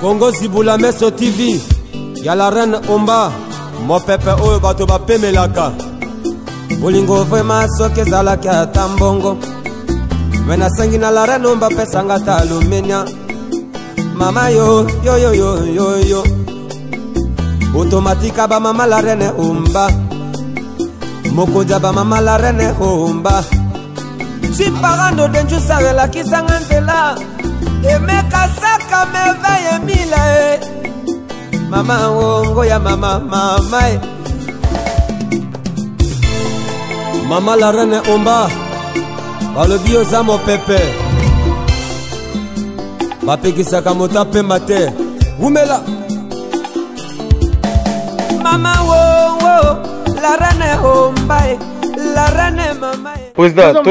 Congo Zibula Meso TV. Y'a la reine Omba. Mon pépé oyo bato ba pemelaka. Bolingo vraiment soke zalaki atambongo. Mena sangi na la reine Omba pesanga talumenya. Mama yo yo yo yo yo yo. Automatique ba mama la reine Omba. Mokoja ba mama la reine Omba. Si parando denju sarela kisanga nzela. Emeka saka meveye mila Mama wongo ya mama mama Mama la reine Omba Balobi oza mo pepe Bapekisaka mota pemba te Umela Mama wongo la reine Omba La reine mama Président,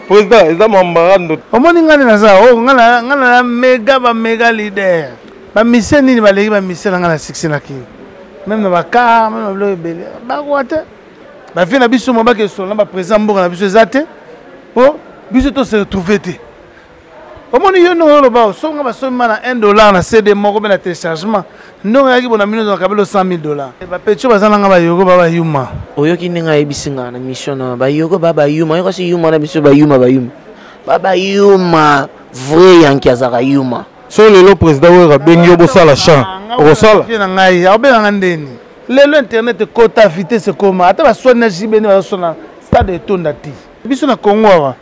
président, ils ont mambarando. Comment on a ça? Oh, on a méga leader. Ba mission ni ba legi ba mission ngana 6 na ki. Même na ba car, même na belé. Ba kwate. Ba fi na biso mo ba ke so na ba président mboka na biso ezate. Po biso to se retrouver te. Comment yo no lo ba so nga ba so mana $1 na CD moko be na téléchargement. Non yaki bona mino na kabelo $100,000. Ba pecho bazana nga ba yogo ba yuma. Oyo kininga ebisinga na mission na ba yogo ba yuma. Yo kasi yuma na biso ba yuma. Ba yuma vrai yanki azaka yuma. So lelo président wera bengi obosa la champ. Okosala. Na ngai abenga ndeni. Lelo internet kota vitesse koma. Ata ba sona jibeni ba sona stade etonda ti. Biso na Congo wa.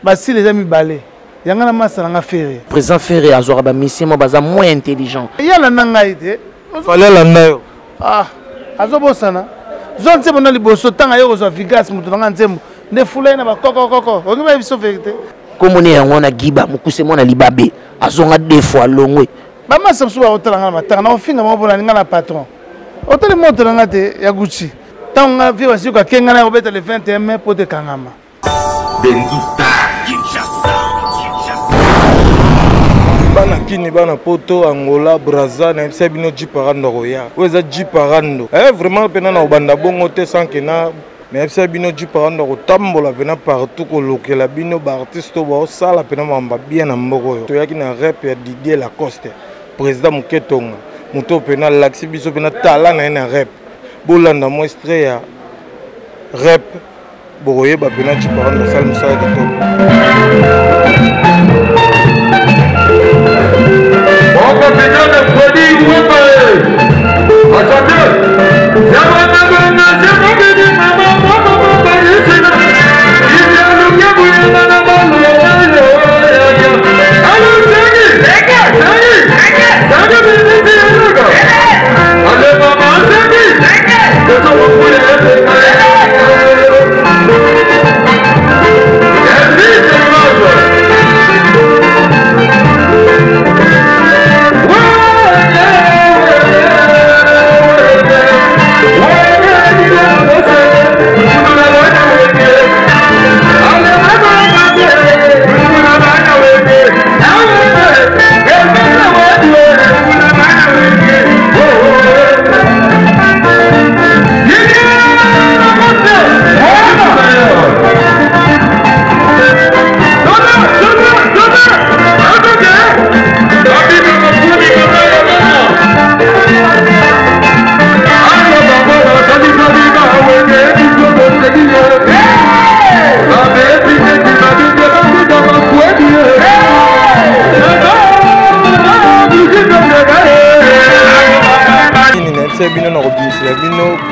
Ba si les amis balé. Yanga na masala nga Ferré. Président Ferré azora ba mission mo baza moins intelligent. Yala na ngai te. Fallait la nayo. Ah, azobosana. Zone te mona liboso tanga yo zo vigas mutu nga nzembo. Ne fulai na ba koko. Ongiba biso vérité. Comme on est en a giba mukuse mona libabe azonga 2 fois longwe. Ba masa msuba hotela nga matanga na ofinga mo bona nga na patron. Hoteli moto nga te ya Gucci. Tanga vi wasi ko kenga na obeta le 21 mai pote kangama. Benzuta Kinshasa. Bana kini bana poto Angola Brazza na msa bino jiparando roya. Weza jiparando. Vraiment pena na obanda bongo te sanke na mais msa bino jiparando ko tambola pena partout ko lokela bino ba artiste ba sala pena mamba bien na mboko yo. To yaki na rap ya Didier Lacoste. Président Muketonga. Muto pena laxi biso pena tala na rap. Bolanda mo extrait ya rap boye ba pena jiparando sala musala to. On va finir le produit,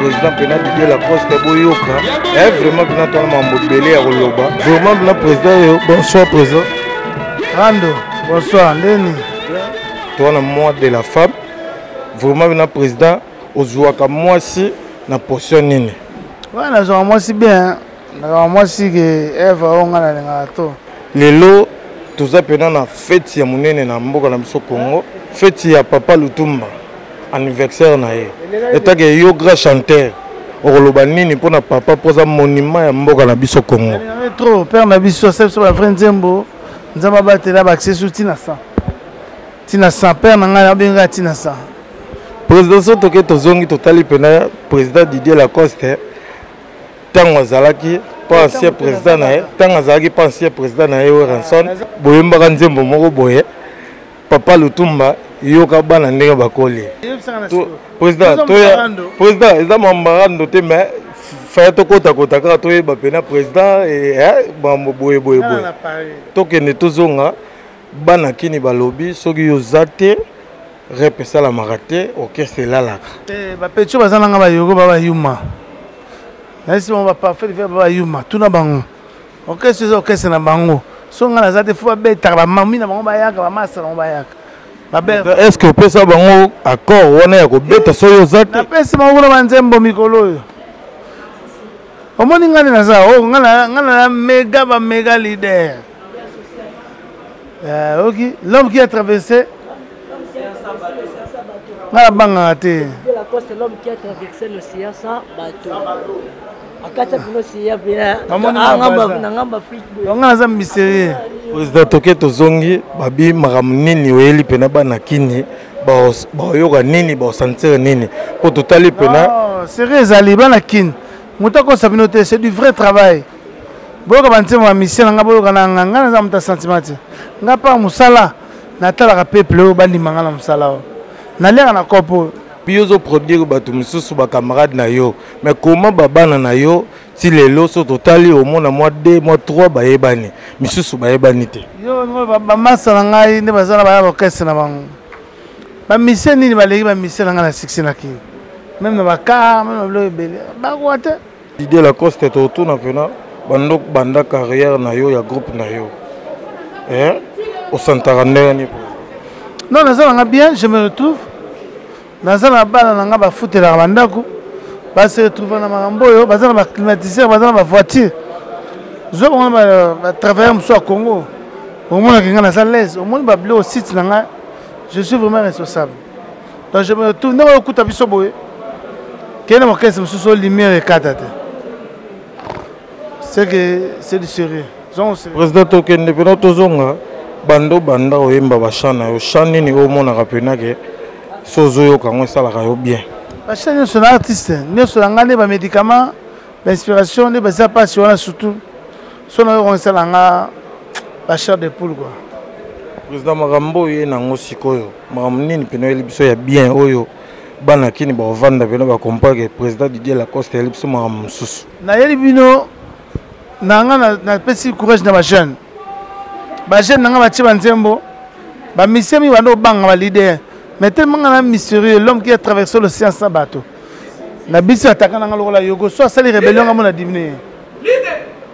président pena Didier Lacoste boyoka vraiment pena to mambo belé ya koloba vraiment pena président bonsoir président Rando bonsoir ndeni toi na mois de la femme vraiment pena président ozuaka mwasi na portion nini wana zo mwasi bien na mwasi ke Eva onga na lenga to lelo toza pena na fête ya munene na mboka na biso Congo fête ya Papa Lutumba anniversaire na ye etake yo grand chanteur okoloba nini mpona papa poza monument ya mboka na biso Congo trop père na biso sepso ba frère Nzembo nzamba batela ba accès tina 100 père na ngai abenga tina 100 président soto ke tozongi totali pena président Didier Lacoste tango azalaki pas ancien président na ye tango azalaki pas ancien président na ye Ranson boyembaka Nzembo moko boye Papa Lutumba yoka bana ndenge bakoli président eza mambarando te mais faya tokota kaka toyeba pena président mambo boye tokende tozonga bana kini balobi soki yoza te rep esalamaka te orchestre elalaka bapetio baza nanga bayogo babayuma nayesi bango baparfait babayuma tuna bango orchestre eza orchestre na bango so nga naza te fo babetaka bamami na bango bayaka bamasa bango bayaka est-ce que opesa bango accord wana ya kobeta soki oza te napesi bango kuna banzembo mikolo oyo omoni ngani naza nga na mega leader ok l'homme qui a traversé nga na bangaka te l'homme qui a traversé l'océan sans bateau. nga naza mystérieux président toke tozongi babi makambo nini oyeli pena bana kini baoyoka nini baosantire nini po totali pena sérieux ezali bana kini moto akosa bino te c'est du vrai travail boyoka banzembo ya mission na nga boyoka na nga nga naza moto sentiment te nga mpa mosala natalaka peuple oyo bandima nga na mosala oyo naliaka na kopo oyo biyo ozoproduire bato mosusu bacamarade na yo mais koma babana na yo ti lelo so totali omona mwa 2 mwa 3 bayebani misusu bayebani te yo bamasa na ngai nde baza na baya orchestre na bango bamisie nini balengi bamisie na ngai na succès na kini même na bakar même na biloko ebele bakoa te Didier Lacoste totuna pena bandok banda carrière na yo ya groupe na yo osantaka ndenge ni non naza nanga bien je me retrouve naza na bana na nga bafutelaka bandako base retrouve na makambo oyo baza na baclimatiseur baza na bavoiture zo bangona batravailleur mosusu ya Congo omonaki nga naza lese omoni babilo au site na nga je suis vraiment responsable donc je me retrouve ndenge okuta biso boye kende mokese mosusu o lumière ekata te c'est que c'est du sérieux président tokende pena tozonga banda oyemba bachan na yo chan nini omonaka pena ke so ozoyoka yango esalaka yo bien bachan nyonso na artiste nyonso na ngai nde bamédicament bainspiration nde baza mpasi wana surtout so nayoka esala nga bachar de poule quoi président makambo oyo ye nango sikoyo makambo nini pena oyeli biso ya bien oyo bana kini baovanda pena bakomprendre ke président Didier Lacoste yeli biso makambo mosusu nayeli bino na nga napesi courage na bajeune na nga batie banzembo bamisie mi banda obanga balider mais tellement nga na mystérieux l'homme qui a traversé l'océan sans bateau na biso ataka na nga lokola yogo so asali rébellion nga mona dimine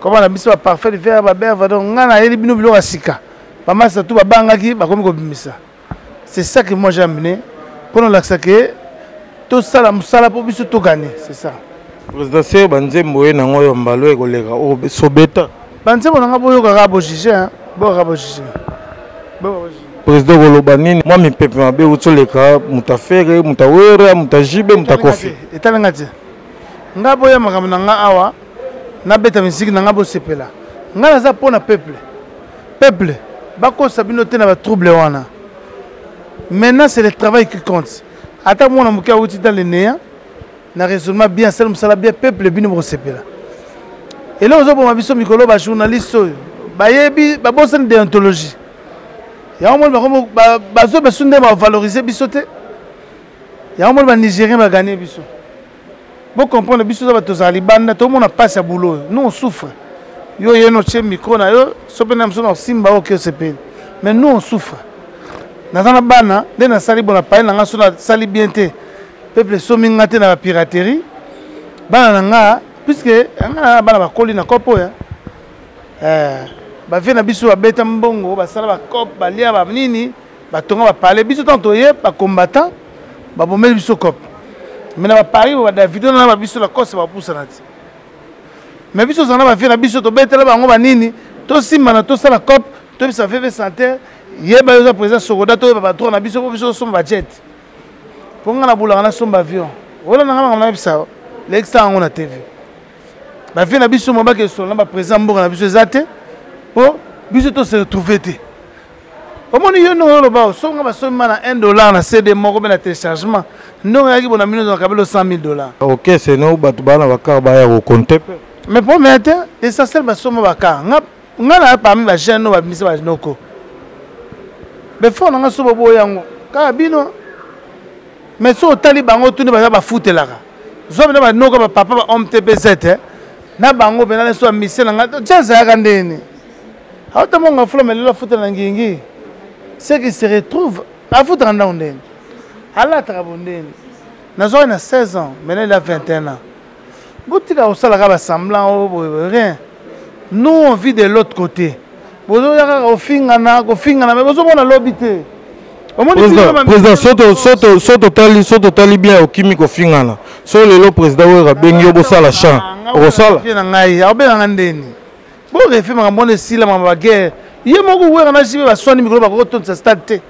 comment na biso baparfait de faire baberva donc nga nayeli bino biloko ya sika bamasa tu babangaki bakomi kobimisa c'est ça que moi j'ai amené pour nous lakisa ke tosala mosala mpo biso togane c'est ça président se banzembo ye nango oyo mbalo ekoleka sobeta banzembo nanga boyokaka bojuge boyoka bojuge président koloba nini mwa mipepe mabe utoleka mutafere mutawere mutajibe mutakofi etalenga te nga boya makambo na nga awa nabeta misiki na nga bosepela nga naza mpona peuple bakosa bino te na batrouble wana maintenant c'est le travail qui compte ata mwana moke awuti dans le néa na raisonnement bien sel mosala bien peuple bino bosepela eloko ozoboma biso mikolo bajournaliste oyo bayebi babosani déontologie yango moni bazo besu nde bavalorize biso te yango moni banigérien baganie biso bocomprendre biso oza bato tozala libanda tomona mpasi ya boulot oyo nous on souffre yo yeno tie micro na yo so mpe na moso na osimba oke osepeli mais nous on souffre naza na bana nde nasali bona paye na nga so nasali bien te peuple esomi nga te na bapiraterie bana na nga puisque nga na bana bakoli na kopo oyo bavie na biso babeta mbongo basala bacope balia banini batonga bapale biso ntango toye bacombattant babomeli biso cope mais na bapari badavido na babiso na kose bapusana te mais biso ozala na bavie na biso tobetela bango banini tosimbana tosala cope tobisa veve santé yeba yo oza président sokoda toyeba batro na biso po biso tosomba bajet mpo nga na bulaka nasomba avion ola nanga makambo na bisa lekisa yango na tv bavie na biso mobaki esolo na baprésident mboka na biso eza te po biso tose retrouve te omoni yo ndongo oloba songa basomba na $1 na cd moko mpe na téléchargement ndongo eyaki bona mino nakabelo $100,000 ok seno bato bana bakar baya kokonte pe mais po me te essentiel basomba bakar nga na parmi bagene oyo babimisa banoko befort nanga so bobo yango kaka bino mais so otali bango tuni baza bafutelaka zo bina banoko bapapa ba homme TP7 na bango bena na so mise na nga jaza yaka ndeni auta monga fula melela futela na ngingi c'est qui se retrouve à foutre en ndeni ala trabondeni nazo na 16 ans maintenant il a 21 ans botika osalaka ba semblant rien nous on vit de l'autre côté bozo yaka ofingana mais bozo mona lobité président soto tali bien okimi kofingana so lelo président oyo abengi yo bosala champ okosala na ngai abenga ndeni bo refi makambo esila mama guerre ye moko wera na jibe baswani mikolo bakotonisa stade te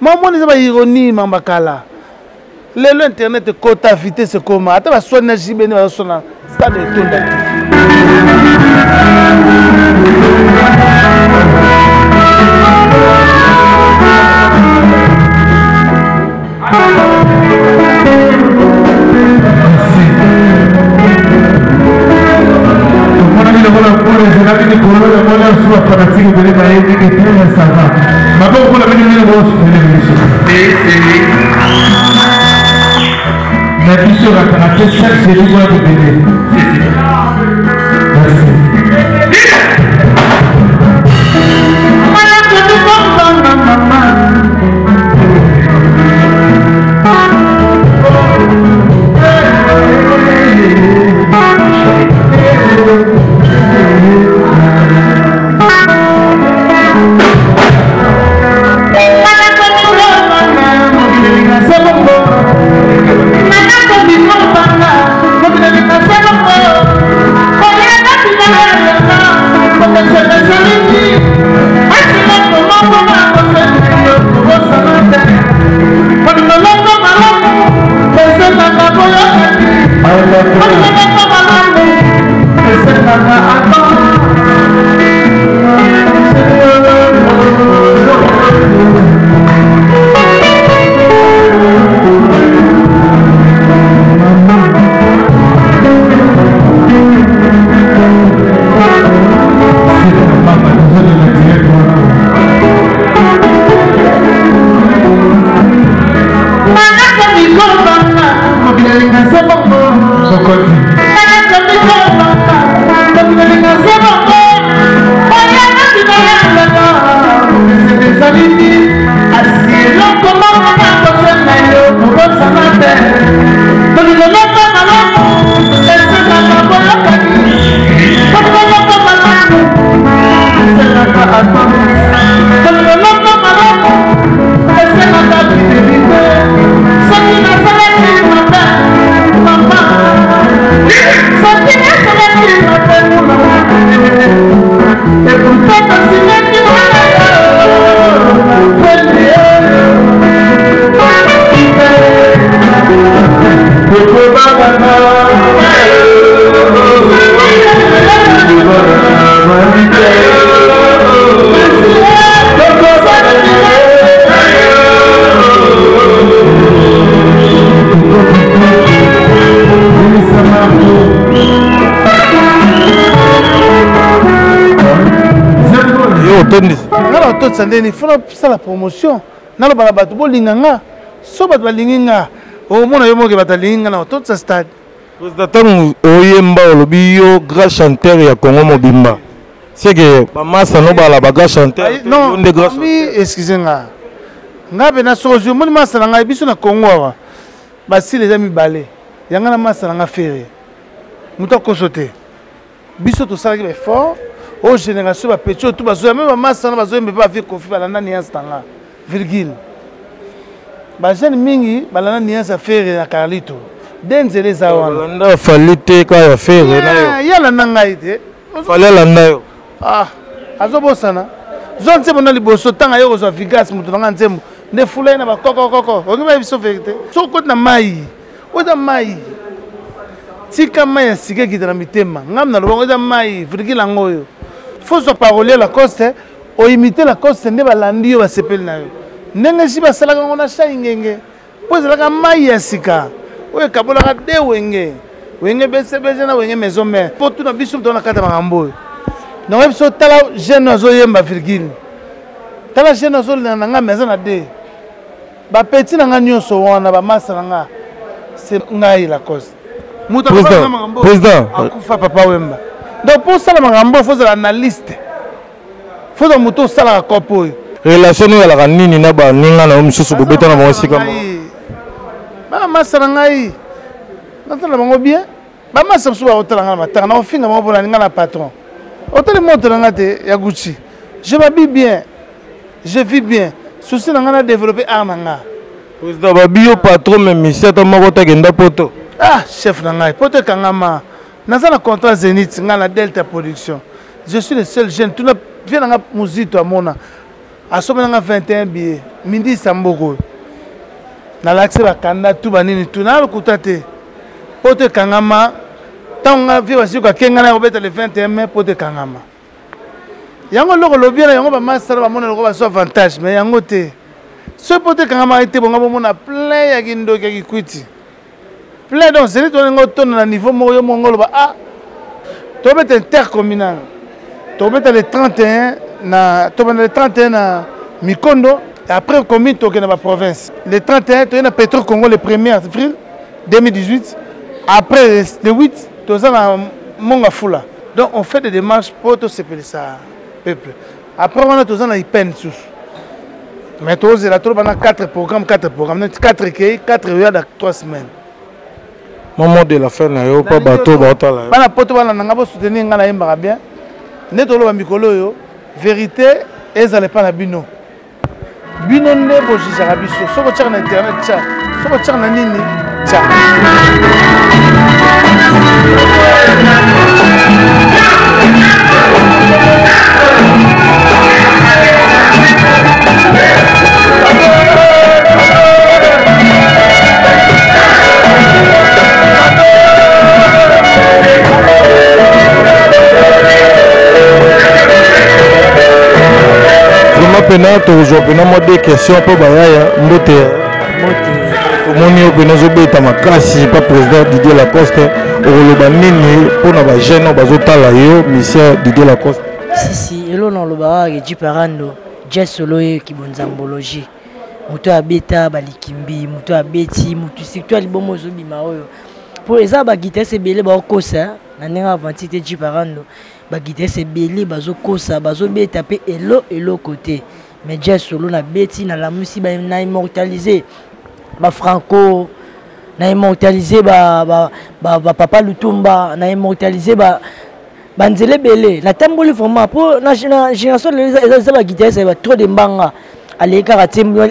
mamoni eza baironie mamba kala lelo internet kota vitesse koma ata baswani na jibe ne bazosona stade etonda il faut faire la promotion. Dans le balabato, bolinganga, so bat balinga, au monde yo moke batalinga na tout ce stade. Président oyemba olobi yo grand chanteur ya Congo mobimba. C'est que bamasa no bala baga chanteur. Non, oui, excusez-moi. Ngabe na sozo moni masa na ngai biso na Congo wa. Basi les amis balé. Yanga na masa na nga fere. Muto kosote. Biso to sala ki fort. Aux générations, tout bazoya même masse na bazoya mais pas avec confi balanda niance tanga virgule ba jeune mingi balanda niance faire na Carlito denzele za wana balanda falite ka ya faire na yo yala nanga ite falela na yo azobosana zonse bona liboso tanga yo zo vigas mutu nanga nzembo ne fulai na ba koko okiba biso vérité so ko na mai oza mai tika mai ya sike kitana mitema ngamna lobongo oza mai virgule ngoyo faut se parler la coste o imiter la coste ne balandi yo basepeli na yo ndenge si basalaka ngona sha ingenge poze la mai ya sika oye kabola ka de wenge bese na wenge maison mère pour tout na biso to na kata makambo donc biso tala jeune azo yemba virgule tala jeune azo na nga maison na de ba petit na nga nyonso wana ba masa na nga c'est ngai la cause président akufa papa Wemba donc pour ça la makambo faut la analyste faut que moto sala ka kopo relation ya la nini na ba ninga na mususu ko betana mo sika ba masa na ngai natala bango bien ba masa so ba otala nga matanga na ofinga mo bona ninga na patron otele monte na nga te ya Gucci je m'habille bien je vis bien souci na nga na développer armanga président ba bio patron même miseta moko ta genda poto ah chef na ngai poto kangama naza na contrat Zénith nga na Delta Production je suis le seul jeune tout na vient na musique à mona asomena nga 21 billets mindi samboko na l'accès ba kanda tout banini tout na lokuta te poto kangama tanga vie wasi ko kenga na obeta le 21 mai poto kangama yango loko lobiana yango ba masala ba mona loko ba so avantage mais yango te ce poto kangama été bonga mona plein ya kindo ya kikwiti plein donc c'est toi ngo ton na niveau mo yo mongolo ba ah to beta intercommunal to beta le 31 na to beta le 31 na Mikondo et après commune to na ba province le 31 to na Petro Congo le 1er avril 2018 après le 8 to na Monga Fula donc on fait des démarches pour tout ce ça peuple après on a to na IPN sous mais to la to bana 4 programmes 4 kay 4 heures dans 3 semaines moment de la fin na yo pas bateau batala bana poto bana nga bo soutenir nga na yemba bien neto lo ba mikolo yo vérité ezale pas na bino bino ne bo jija biso soko tchaka na internet tcha soko tchaka na nini tcha pena toujours pena mo des questions pour bayaya mbote moni opena zo beta makasi pas président Didier Lacoste oloba nini pona ba jeune bazotala yo monsieur Didier Lacoste si elo na loba ke jiparando jesolo ki bonzambologie moto abeta balikimbi moto abeti moto surtout libomo zo bima oyo pour eza ba guitariste belé ba kosa na nenga avantité jiparando ba guitariste belé bazo kosa bazo beta pe elo côté mais jazz solo na beti na la musique na immortaliser ba Franco na immortaliser ba Papa Lutumba na immortaliser ba banzele belé na tamboli vraiment pour na génération les ba guitariste ba trop de mbanga aleka katembo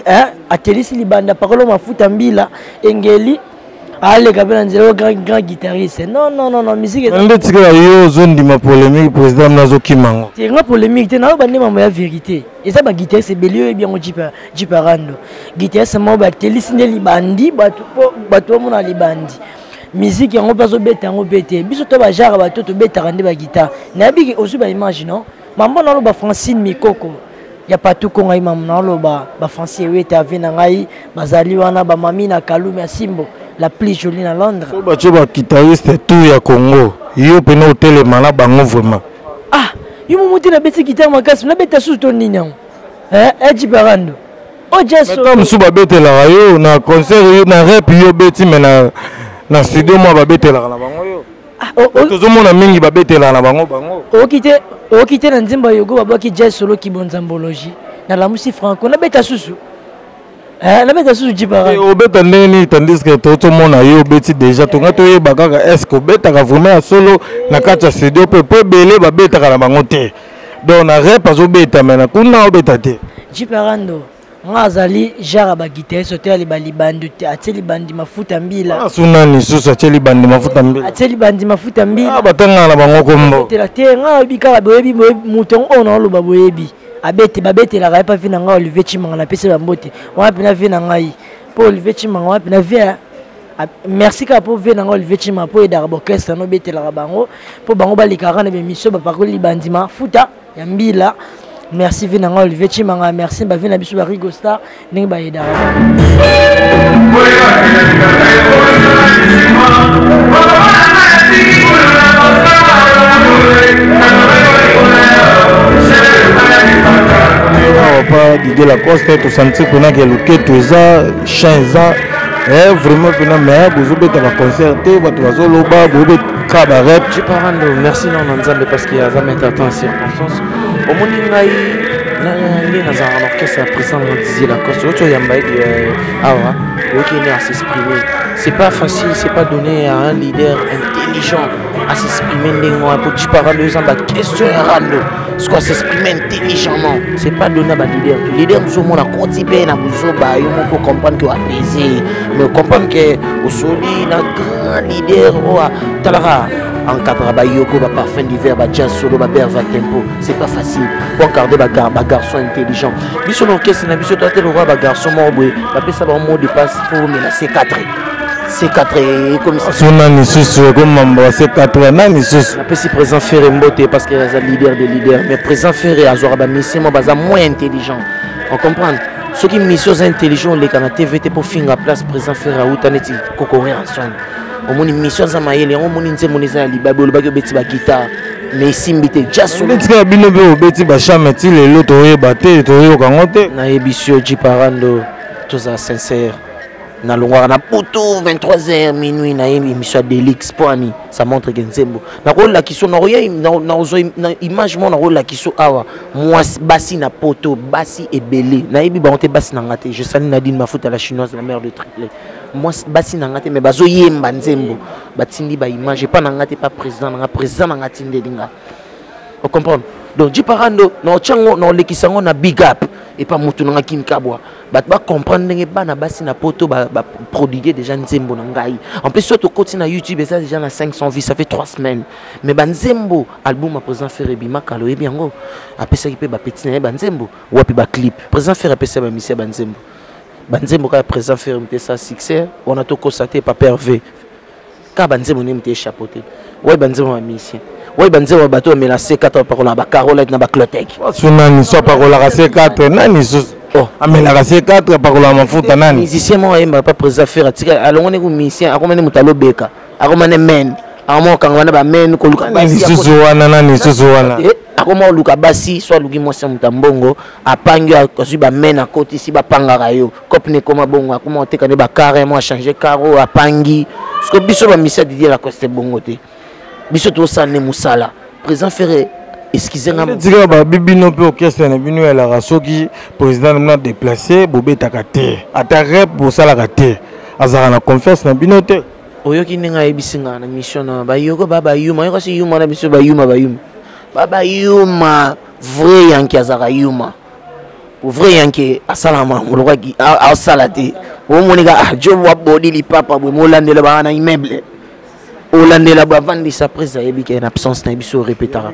atelisi libanda parolo mafuta mbila engeli allez, un grand guitariste. Non, musique. On dit que yo zone de ma polémique, président Nazoki Mango. C'est une polémique. Tu n'as pas de vérité. Et ça, ma guitare, c'est Bélio et bien on dit Jiparando. Guitare, c'est moi, téléphone les bandits, bateau mon les bandits. Musique, on passe au bête, on bête. Biso to ba jara bateau to bête rendre ba guitare. Nabi aussi ba image non. Maman na lo ba Francine Mikoko. Ya pas tout qu'on a maman na lo ba Francine oui ta vina ngai bazali wana ba mami na Kalumi Simbo. La plus jolie à Londres. So bache ba guitariste tout ya Congo. Yo pena hotel mala bango vraiment. Ah, yo mo monter na beti guitare makasi, na beta sous ton ninyang. Jiparando. Oh Jesso. Mais comme sous ba bete la yo na concert yo na rap yo beti mais na studio moi ba bete la bango yo. Ah, tozo mona mingi ba bete la bango. O kité na nzimba yogo ba ki Jesso solo ki bonzambologie. Na la musique franco na beta sous. La bête sous Jiparando. Au bête neni tandis que tout le monde a eu bête déjà. Tout le monde a eu est-ce que bête a vraiment solo na kacha studio peut belé ba bête a la bangote. Donc na rap pas au bête mais na kuna au bête te. Jiparando. Ngazali jara ba guitare sauter les balibandi ateli bandi mafuta mbila. Sunani susa ateli bandi mafuta mbila. Ateli bandi mafuta mbila. Ah batanga na bango kombo. Tela te nga bika boyebi muton ono lo ba boyebi. Abete babete la rapa vina nga Olivier Chimanga na pese bambote wa pina vina ngai pour Olivier Chimanga wa pina via merci ka pour vina nga Olivier Chimanga pour aider orchestre no bete la bango pour bango balikara na bemission ba pakoli bandima futa ya mbila merci vina nga Olivier Chimanga merci ba vina biso ba Rigo Star ningi ba aider pas Didier Lacoste tout sentir pendant que le quête eza chant eza vraiment pendant mais vous avez un concert tu vas solo ba vous avez cabaret je parle merci non Nzambe parce qu'il y a jamais temps en circonstance au monde ngai na za orchestre présent Didier Lacoste autre yamba awa qui est à s'exprimer c'est pas facile c'est pas donné à un leader intelligent à s'exprimer pour dire par deux ans question rando ce qu'on s'exprimer intelligemment c'est pas donné à leader le leader nous sommes on continuer na buzo ba yo pour comprendre que apaiser mais comprendre que au soli na grand leader ou talara encadrer ba yoko ba parfum d'hiver ba jazz solo ba berva tempo c'est pas facile pour garder ba garçon intelligent biso no orchestre na biso toi le roi ba garçon mobwe ba pesa ba mot de passe pour mais la C4 comme ça son ami sous comme membre C4 nani sous la pesi présent faire mbote parce que les leader des leaders mais présent faire azora ba mission mo baza moins intelligent on comprend ceux qui missions intelligents les kana TVT pour finir place présent faire à utaneti kokorer ensemble au moni mission za mayele au moni nze moniza libabe lo baki beti ba guitare mais simbité just le tika bino be obeti ba chameti le loto yeba te to yo kangote na ebisio jiparando toza sincère na longwa na poto 23h minuit na émission Delix poani ça montre que Nzembo na ko la kiso na image mon na ko la kiso awa moi basi na poto basi ebele na yebi ba onte basi na ngate je sali Nadine Mafuta la chinoise la mère de triplé moi basi na ngate mais bazo yemba Nzembo batindi ba image pas na ngate pas président na ngate ndinga on comprend donc jiparando na ochango na lekisango na big up et pas mutu na Kim Kabwa ba comprendre que bana basi na poto ba prodiguer déjà Nzembo na ngai en plus surtout côté na YouTube et ça déjà na 500 vues ça fait 3 semaines mais ba Nzembo album à présent faire bima kalo et bien go après ça qui peut ba petit na ba Nzembo ou puis ba clip présent faire après ça ba monsieur ba Nzembo ka présent faire ça succès on a tout constaté pas pervé ka ba Nzembo ni mte chapeauté ouais ba Nzembo ma mission ouais ba Nzembo bato mais la C4 par la ba Carolette na ba Clotec nani soit par la C4 nani oh amela la C4 par la mafuta nani musicien moi yemba pas présent faire atika alongone ku musicien akomane mutalo beka akomane men amo kangwana ba men ko luka basi susu wana akoma luka basi soit luki mo samuta mbongo apangi akosi ba men akoti si ba pangaka yo kopne koma bongo akoma oteka ne ba carrément changer caro apangi parce que biso ba misa Didier Lacoste bongo te biso to sanne musala présent faire excusez-moi diga ba bibino pe orchestre na bino ya la rasoki président na déplacé bobeta kate ata rep pour sala kate azara na confiance na bino te oyoki ninga ebisinga na mission na ba yoko baba yuma yoko si yuma na biso ba yuma baba yuma vrai yanki azara yuma vrai yanki asalama muloko ki asalate o monika job wa body li papa bo molandela ba na immeuble Olandela bavandi sa présent et bien absence na biso répétera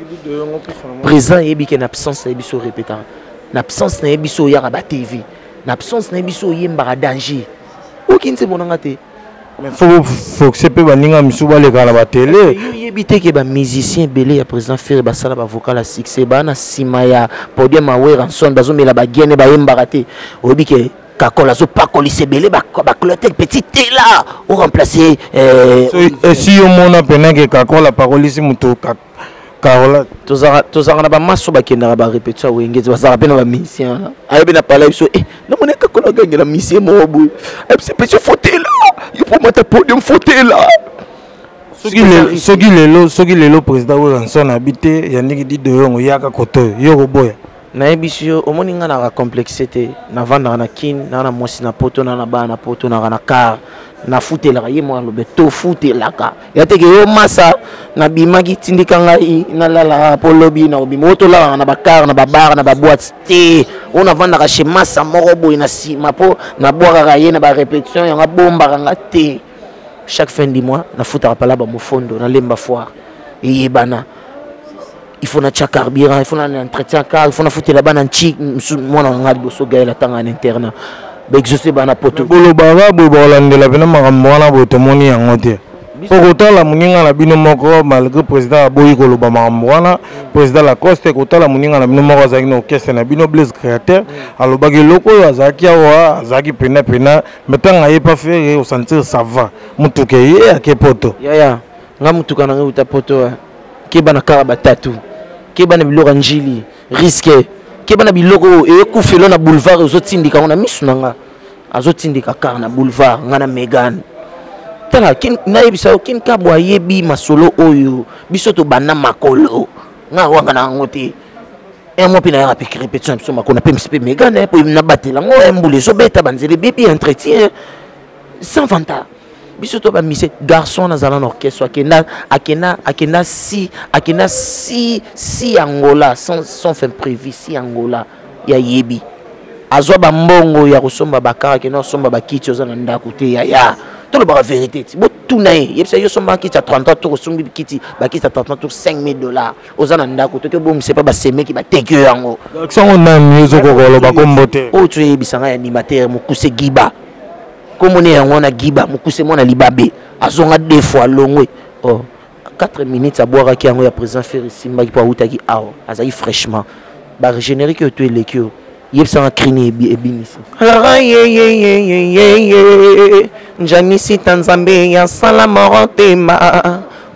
présent et bien absence na biso répétera l'absence na biso ya ba TV l'absence na biso yemba danger aucun c'est bonanga te mais faut que c'est peu baninga misuba le kala ba télé yebite ke ba musicien belé ya présent faire ba sala ba vocal à succès ba na simaya podium awer en son bazo mela ba gene ba yemba raté obike Kakola zo pas colisé belé ba Clotec petit là ou remplacer si au mona pena que Kakola parolisi muto Kakola tozara na ba maso ba kenda ba répétition wengezi ba sara pena ba musicien ayebe na parler so na mona Kakola gagner la musicien mobu c'est petit faute là il faut mettre podium faute là soki lelo président Wilson habité yaniki di de yongo yaka koto yoko boya na ebisio omoni nga na complexité na vanda na kin na mosi na poto na ba na poto na car na futela ye mo lobe to futela ka yate ke yo masa na bimaki tindika ngai na la polobi na obi moto la na ba car na ba bar na ba boîte te on vanda ka chez masa moko boy na sima po na boire ka ye na ba répétition ya bomba nga te chaque fin du mois na futara pala ba mo fondo na lemba foire et bana il faut na carburant, il faut na entretien car il faut na foutre là-bas na chic moi na ngal boso gaela tanga en interne ba exaucer bana poto bolo baba bo bolandela bena makambo wana bo tomoni yango te okotala muninga na bino moko malgré président aboyi koloba makambo wana président Lacoste kotala muninga na bino moko azalaki na orchestre na bino Blaise Créateur alobaki loko oyo azalaki awa azalaki pena mais ntango aye pas faire osentir ça va mutuke ye ake poto yaya nga mutuka na uta poto keba na kara batatu keba na biloko njili risque keba na biloko e kufelo na boulevard ozotindika on a misunanga azotindika car na boulevard ngana Megan tala kin na yebisa kin kabwa yebi masolo oyo biso to bana makolo nga wanga na ngote et moi pina rapide répétition biso makona pe msipe Megan po na batela ngo embule so beta banzele bébé entretien sans vanta biso to ba mise garçon na zala na orchestre akena si Angola sans fin prévu si Angola ya yebi azwa ba mbongo ya kosomba bakara kena somba bakiti ozana ndako te ya to le ba vérité bo tuna yebisa yo somba kiti 33 tours sombi kiti bakiti 33 tours $5,000 ozana ndako to ke bo msepa ba semeki ba teke yango action on a mieux ko ba kombote o tu yebisa nga animateur mukuse giba comme on est en a giba mukuse mona libabe azonga 2 fois longwe oh 4 minutes à boire qui a présent faire simba qui pour outaki awo azai fraîchement ba régénérer que tu es lekio yebsa nga crine et binisi alors Janisi Tanzambé ya salama tema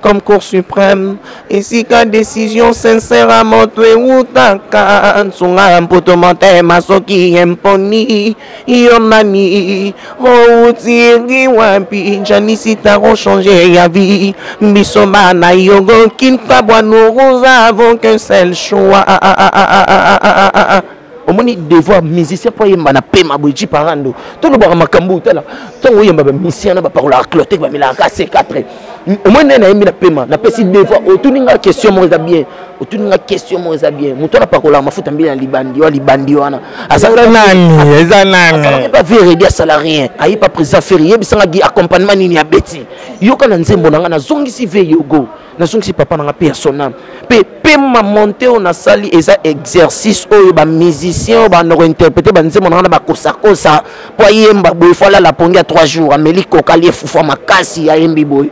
comme cour suprême ici ka décision sincèrement tu utaka nsunga mpoto motema soki emponi yonani outiri wapi Janisi taro changer ya vie bisoma na yogo kintabwa nous avons qu'un seul choix omoni devoir musicien pour yemba na pema boji parando to lo ba makambu tala to yemba ba musicien na ba parola cloté ba mila ka C4 omoni na yemba na pema na pesi devoir otuninga question mo bien otuninga question mo bien muto na parola mafuta mbili na libandi wana asanga nani eza nani pas vérité dia salarié ayi pas président férié bisanga gi accompagnement nini ya beti yoka na nzembo nanga na zongisi ve yogo na zongisi papa nanga personnel pe ma monter on a sali eza exercice oyo ba musicien ba no interpréter ba nzembo nanga ba kosa po yemba boy fola la pongi à 3 jours ameli kokali fufa makasi ya yembi boy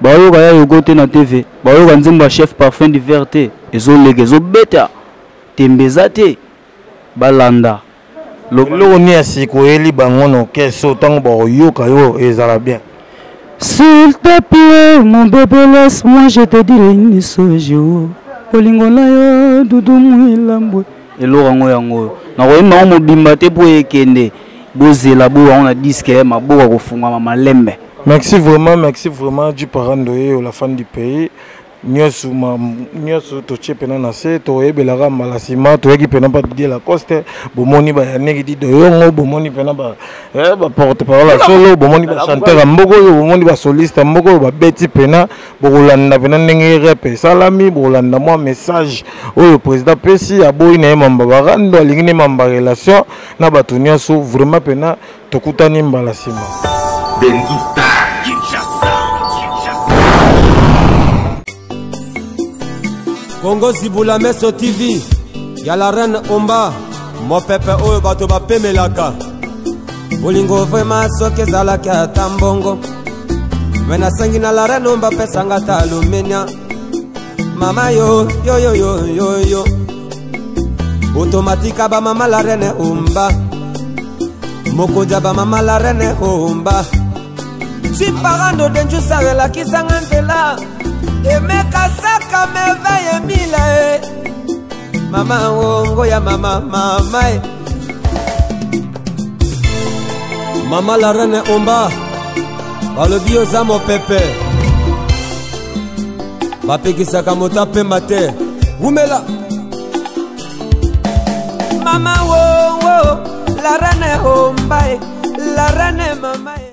bayoka ya yogo te na TV bayoka nzembo ya chef parfum d'hiver te ezoleka ezobeta tembeza te balanda loko ni ya sikoyeli bango na keso ntango bakoyoka yo ezala bien. S'il te plaît mon bébé laisse-moi je te dirai une chose kolingo na yo dudu mwilambwe eloko yango yango nakoyemba ngo mobimba te po ekende bozela bo on a disque maboka kofungama malembe. Merci vraiment du parando et la fan du pays. Nyosu toche pena na se to ebelaka malasima to eki pena pas dire la coste bomoni ba yaneki di do yongo bomoni pena ba porte parole solo bomoni ba chanteur mboko bomoni ba soliste mboko ba beti pena bokolanda pena ndenge rep salami bokolanda moi message oyo président pesi aboyi na mamba barando alingine mamba relation na bato nyosu vraiment pena tokutani mbalasima Benzusta Congo Zibula Meso TV Y'a la reine Omba Mo pepe oyo bato ba pemelaka bolingo vraiment soki ezalaki ata mbongo me nasengi na la reine omba pesanga ta alumenia mama yo yo yo yo yo yo automatika ba mama la reine omba mokoja ba mama la reine omba si parando denju sarela kisanga nzela emeka saka meveye mile mama wongo ya mama mama mama la reine omba balobi oza mopepe bapekisaka moto apemba te gumela mama wo la reine omba la reine mama